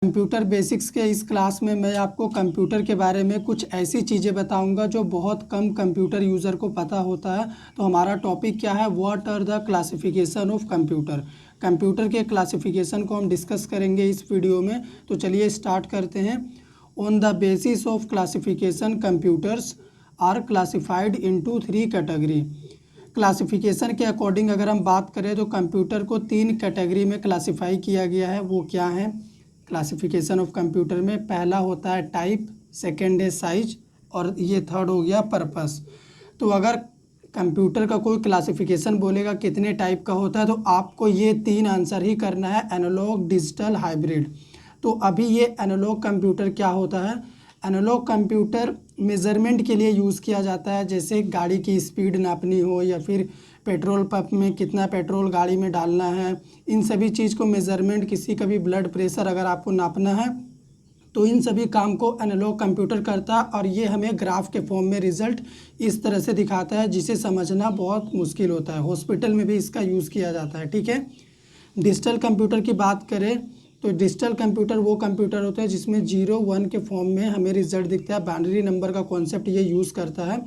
Computer basics के इस class में मैं आपको कंप्यूटर के बारे में कुछ ऐसी चीज़ें बताऊंगा जो बहुत कम कंप्यूटर यूज़र को पता होता है। तो हमारा टॉपिक क्या है, what are the classification of computer. Computer के क्लासिफिकेशन को हम डिस्कस करेंगे इस वीडियो में। तो चलिए स्टार्ट करते हैं। On the basis of classification computers are classified into 3 category. Classification के अकॉर्डिंग अगर हम बात करें तो कंप्यूटर को 3 कैटेगरी में क्लासिफाई किया गया है। वो क्या है क्लासिफिकेशन ऑफ कंप्यूटर में? पहला होता है टाइप, सेकंड है साइज और ये थर्ड हो गया पर्पस। तो अगर कंप्यूटर का कोई क्लासिफिकेशन बोलेगा कितने टाइप का होता है तो आपको ये 3 आंसर ही करना है, एनालॉग, डिजिटल, हाइब्रिड। तो अभी ये एनालॉग कंप्यूटर क्या होता है? एनालॉग कंप्यूटर मेज़रमेंट के लिए यूज़ किया जाता है, जैसे गाड़ी की स्पीड नापनी हो या फिर पेट्रोल पंप में कितना पेट्रोल गाड़ी में डालना है, इन सभी चीज़ को मेज़रमेंट, किसी का भी ब्लड प्रेशर अगर आपको नापना है तो इन सभी काम को एनालॉग कंप्यूटर करता है और ये हमें ग्राफ के फॉर्म में रिज़ल्ट इस तरह से दिखाता है जिसे समझना बहुत मुश्किल होता है। हॉस्पिटल में भी इसका यूज़ किया जाता है, ठीक है। डिजिटल कंप्यूटर की बात करें तो डिजिटल कंप्यूटर वो कंप्यूटर होता है जिसमें 0 1 के फॉर्म में हमें रिजल्ट दिखता है। बाइनरी नंबर का कॉन्सेप्ट ये यूज़ करता है।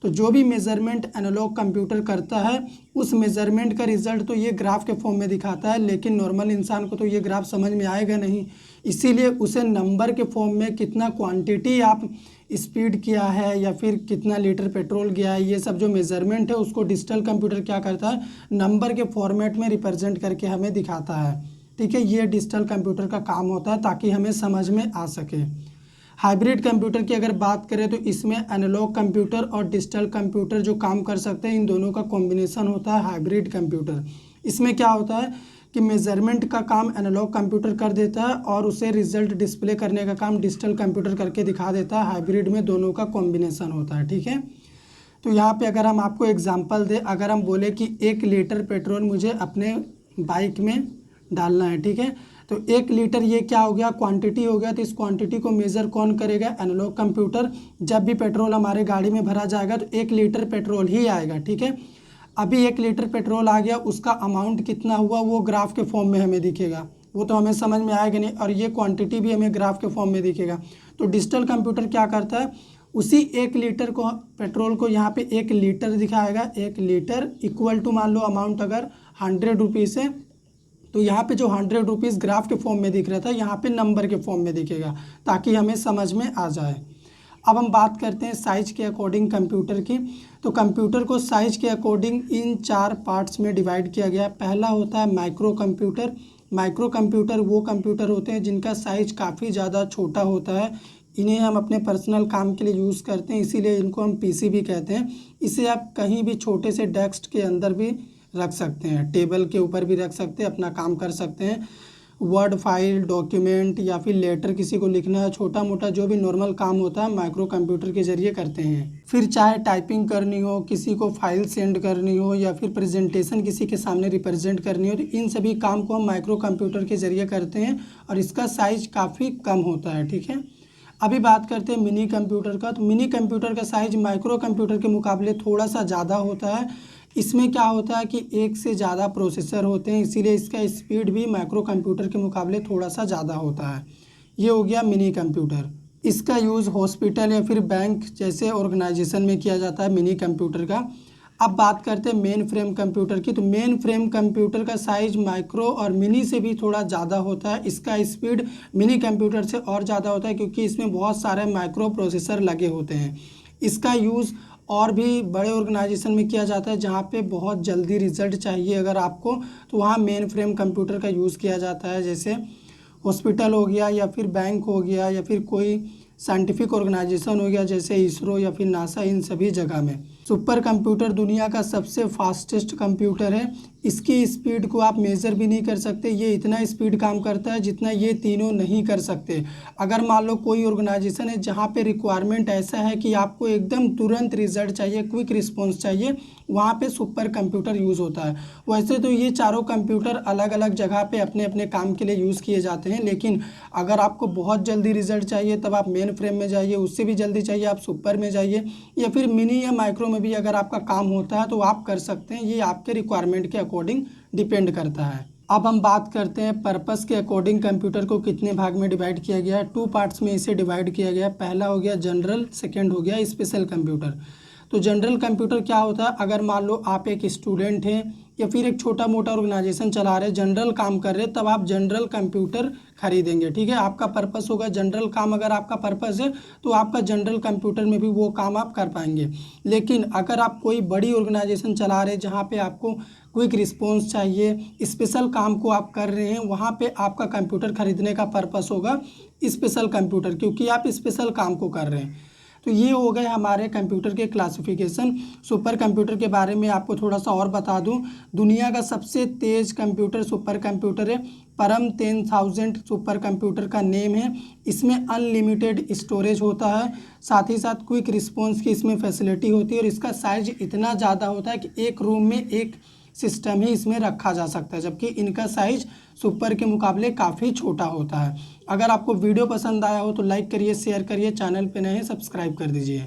तो जो भी मेज़रमेंट एनालॉग कंप्यूटर करता है उस मेज़रमेंट का रिज़ल्ट तो ये ग्राफ के फॉर्म में दिखाता है, लेकिन नॉर्मल इंसान को तो ये ग्राफ समझ में आएगा नहीं, इसीलिए उसे नंबर के फॉर्म में कितना क्वांटिटी आप स्पीड किया है या फिर कितना लीटर पेट्रोल गया है, ये सब जो मेज़रमेंट है उसको डिजिटल कंप्यूटर क्या करता है, नंबर के फॉर्मेट में रिप्रेजेंट करके हमें दिखाता है, ठीक है। ये डिजिटल कंप्यूटर का काम होता है ताकि हमें समझ में आ सके। हाइब्रिड कंप्यूटर की अगर बात करें तो इसमें एनालॉग कंप्यूटर और डिजिटल कंप्यूटर जो काम कर सकते हैं इन दोनों का कॉम्बिनेशन होता है हाइब्रिड कंप्यूटर। इसमें क्या होता है कि मेज़रमेंट का काम एनालॉग कंप्यूटर कर देता है और उसे रिजल्ट डिस्प्ले करने का काम डिजिटल कंप्यूटर करके दिखा देता है। हाइब्रिड में दोनों का कॉम्बिनेशन होता है, ठीक है। तो यहाँ पे अगर हम आपको एग्जांपल दें, अगर हम बोले कि 1 लीटर पेट्रोल मुझे अपने बाइक में डालना है, ठीक है, तो 1 लीटर ये क्या हो गया, क्वांटिटी हो गया। तो इस क्वांटिटी को मेज़र कौन करेगा? Analog computer. जब भी पेट्रोल हमारे गाड़ी में भरा जाएगा तो 1 लीटर पेट्रोल ही आएगा, ठीक है। अभी 1 लीटर पेट्रोल आ गया, उसका अमाउंट कितना हुआ वो ग्राफ के फॉर्म में हमें दिखेगा, वो तो हमें समझ में आएगा नहीं, और ये क्वांटिटी भी हमें ग्राफ के फॉर्म में दिखेगा। तो डिजिटल कंप्यूटर क्या करता है, उसी 1 लीटर को पेट्रोल को यहाँ पे 1 लीटर दिखाएगा। 1 लीटर इक्वल टू मान लो अमाउंट अगर 100 रुपीज़ है तो यहाँ पे जो 100 रुपीज़ ग्राफ के फॉर्म में दिख रहा था यहाँ पे नंबर के फॉर्म में दिखेगा ताकि हमें समझ में आ जाए। अब हम बात करते हैं साइज के अकॉर्डिंग कंप्यूटर की। तो कंप्यूटर को साइज के अकॉर्डिंग इन 4 पार्ट्स में डिवाइड किया गया है। पहला होता है माइक्रो कंप्यूटर। माइक्रो कंप्यूटर वो कंप्यूटर होते हैं जिनका साइज काफ़ी ज़्यादा छोटा होता है। इन्हें हम अपने पर्सनल काम के लिए यूज़ करते हैं, इसीलिए इनको हम पीसी भी कहते हैं। इसे आप कहीं भी छोटे से डेस्क के अंदर भी रख सकते हैं, टेबल के ऊपर भी रख सकते हैं, अपना काम कर सकते हैं। वर्ड फाइल, डॉक्यूमेंट या फिर लेटर किसी को लिखना है, छोटा मोटा जो भी नॉर्मल काम होता है माइक्रो कंप्यूटर के ज़रिए करते हैं। फिर चाहे टाइपिंग करनी हो, किसी को फाइल सेंड करनी हो या फिर प्रेजेंटेशन किसी के सामने रिप्रेजेंट करनी हो, तो इन सभी काम को हम माइक्रो कंप्यूटर के ज़रिए करते हैं और इसका साइज काफ़ी कम होता है, ठीक है। अभी बात करते हैं मिनी कंप्यूटर का। तो मिनी कंप्यूटर का साइज माइक्रो कंप्यूटर के मुकाबले थोड़ा सा ज़्यादा होता है। इसमें क्या होता है कि एक से ज़्यादा प्रोसेसर होते हैं, इसीलिए इसका स्पीड भी माइक्रो कंप्यूटर के मुकाबले थोड़ा सा ज़्यादा होता है। ये हो गया मिनी कंप्यूटर। इसका यूज़ हॉस्पिटल या फिर बैंक जैसे ऑर्गेनाइजेशन में किया जाता है मिनी कंप्यूटर का। अब बात करते हैं मेन फ्रेम कंप्यूटर की। तो मेन फ्रेम कंप्यूटर का साइज माइक्रो और मिनी से भी थोड़ा ज़्यादा होता है। इसका स्पीड मिनी कंप्यूटर से और ज़्यादा होता है क्योंकि इसमें बहुत सारे माइक्रो प्रोसेसर लगे होते हैं। इसका यूज़ और भी बड़े ऑर्गेनाइजेशन में किया जाता है जहाँ पे बहुत जल्दी रिजल्ट चाहिए अगर आपको, तो वहाँ मेन फ्रेम कंप्यूटर का यूज़ किया जाता है। जैसे हॉस्पिटल हो गया या फिर बैंक हो गया या फिर कोई साइंटिफिक ऑर्गेनाइजेशन हो गया जैसे इसरो या फिर नासा, इन सभी जगह में। सुपर कंप्यूटर दुनिया का सबसे फास्टेस्ट कंप्यूटर है। इसकी स्पीड को आप मेज़र भी नहीं कर सकते, ये इतना स्पीड काम करता है जितना ये तीनों नहीं कर सकते। अगर मान लो कोई ऑर्गेनाइजेशन है जहाँ पे रिक्वायरमेंट ऐसा है कि आपको एकदम तुरंत रिजल्ट चाहिए, क्विक रिस्पॉन्स चाहिए, वहाँ पे सुपर कंप्यूटर यूज़ होता है। वैसे तो ये चारों कंप्यूटर अलग अलग जगह पे अपने अपने काम के लिए यूज़ किए जाते हैं, लेकिन अगर आपको बहुत जल्दी रिजल्ट चाहिए तब आप मेन फ्रेम में जाइए, उससे भी जल्दी चाहिए आप सुपर में जाइए, या फिर मिनी या माइक्रो में भी अगर आपका काम होता है तो आप कर सकते हैं। ये आपके रिक्वायरमेंट के अकॉर्डिंग डिपेंड करता है। अब हम बात करते हैं पर्पस के अकॉर्डिंग कंप्यूटर को कितने भाग में डिवाइड किया गया है। 2 पार्ट्स में इसे डिवाइड किया गया है। पहला हो गया जनरल, सेकंड हो गया स्पेशल कंप्यूटर। तो जनरल कंप्यूटर क्या होता है, अगर मान लो आप एक स्टूडेंट हैं या फिर एक छोटा मोटा ऑर्गेनाइजेशन चला रहे, जनरल काम कर रहे, तब आप जनरल कंप्यूटर खरीदेंगे। ठीक है, आपका पर्पस होगा जनरल काम। अगर आपका पर्पस है तो आपका जनरल कंप्यूटर में भी वो काम आप कर पाएंगे। लेकिन अगर आप कोई बड़ी ऑर्गेनाइजेशन चला रहे जहाँ पे आपको क्विक रिस्पॉन्स चाहिए, स्पेशल काम को आप कर रहे हैं, वहाँ पे आपका कंप्यूटर खरीदने का पर्पस होगा स्पेशल कंप्यूटर, क्योंकि आप स्पेशल काम को कर रहे हैं। तो ये हो गए हमारे कंप्यूटर के क्लासिफिकेशन। सुपर कंप्यूटर के बारे में आपको थोड़ा सा और बता दूं, दुनिया का सबसे तेज कंप्यूटर सुपर कंप्यूटर है। परम 10,000 सुपर कंप्यूटर का नेम है। इसमें अनलिमिटेड स्टोरेज होता है, साथ ही साथ क्विक रिस्पॉन्स की इसमें फैसिलिटी होती है, और इसका साइज इतना ज़्यादा होता है कि एक रूम में एक सिस्टम ही इसमें रखा जा सकता है, जबकि इनका साइज सुपर के मुकाबले काफ़ी छोटा होता है। अगर आपको वीडियो पसंद आया हो तो लाइक करिए, शेयर करिए, चैनल पे नए हैं सब्सक्राइब कर दीजिए।